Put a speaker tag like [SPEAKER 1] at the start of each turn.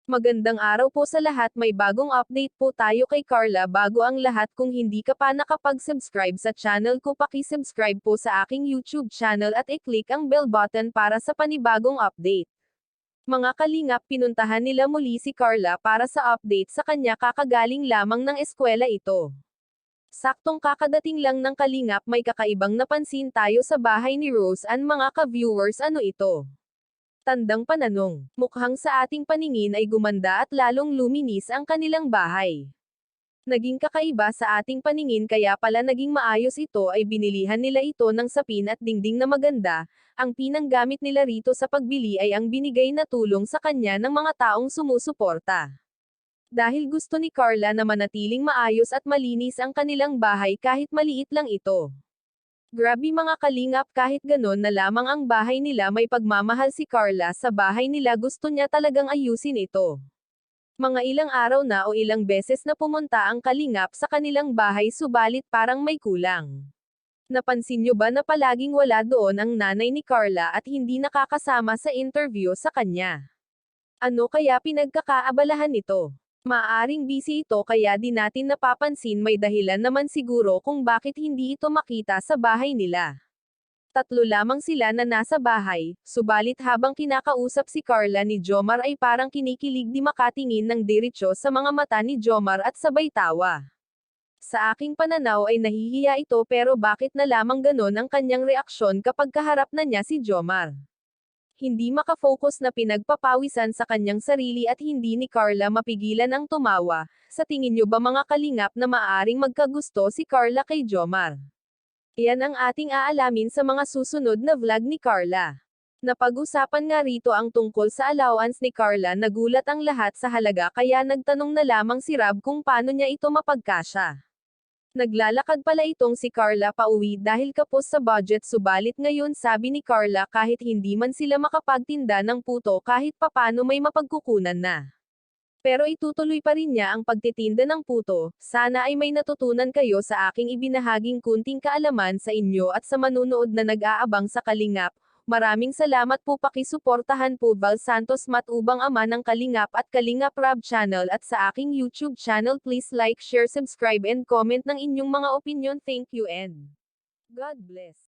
[SPEAKER 1] Magandang araw po sa lahat, may bagong update po tayo kay Carla. Bago ang lahat, kung hindi ka pa nakapag-subscribe sa channel ko, paki-subscribe po sa aking YouTube channel at i-click ang bell button para sa panibagong update. Mga kalingap, pinuntahan nila muli si Carla para sa update sa kanya, kakagaling lamang ng eskwela ito. Saktong kakadating lang ng kalingap, may kakaibang napansin tayo sa bahay ni Rose Ann. Mga ka-viewers, ano ito? Tandang pananong. Mukhang sa ating paningin ay gumanda at lalong luminis ang kanilang bahay. Naging kakaiba sa ating paningin, kaya pala naging maayos ito, ay binilihan nila ito ng sapin at dingding na maganda. Ang pinanggamit nila rito sa pagbili ay ang binigay na tulong sa kanya ng mga taong sumusuporta. Dahil gusto ni Carla na manatiling maayos at malinis ang kanilang bahay kahit maliit lang ito. Grabe mga kalingap, kahit ganon na lamang ang bahay nila, may pagmamahal si Carla sa bahay nila, gusto niya talagang ayusin ito. Mga ilang araw na o ilang beses na pumunta ang kalingap sa kanilang bahay, subalit parang may kulang. Napansin niyo ba na palaging wala doon ang nanay ni Carla at hindi nakakasama sa interview sa kanya? Ano kaya pinagkakaabalahan nito? Maaring busy ito kaya di natin napapansin, may dahilan naman siguro kung bakit hindi ito makita sa bahay nila. Tatlo lamang sila na nasa bahay, subalit habang kinakausap si Carla ni Jomar ay parang kinikilig, di makatingin ng diretsyo sa mga mata ni Jomar at sabay tawa. Sa aking pananaw ay nahihiya ito, pero bakit na lamang ganon ang kanyang reaksyon kapag kaharap na niya si Jomar? Hindi makafocus na pinagpapawisan sa kanyang sarili at hindi ni Carla mapigilan ang tumawa. Sa tingin nyo ba mga kalingap na maaaring magkagusto si Carla kay Jomar? Iyan ang ating aalamin sa mga susunod na vlog ni Carla. Napag-usapan nga rito ang tungkol sa allowance ni Carla. Nagulat ang lahat sa halaga, kaya nagtanong na lamang si Rob kung paano niya ito mapagkasya. Naglalakad pala itong si Carla pauwi dahil kapos sa budget, subalit ngayon sabi ni Carla kahit hindi man sila makapagtinda ng puto, kahit papano may mapagkukunan na. Pero itutuloy pa rin niya ang pagtitinda ng puto. Sana ay may natutunan kayo sa aking ibinahaging kunting kaalaman sa inyo at sa manunood na nag-aabang sa Kalingap. Maraming salamat po, pakisuportahan po Val Santos Matubang, ama ng Kalingap at Kalingap Rob channel, at sa aking YouTube channel. Please like, share, subscribe and comment ng inyong mga opinion. Thank you and God bless.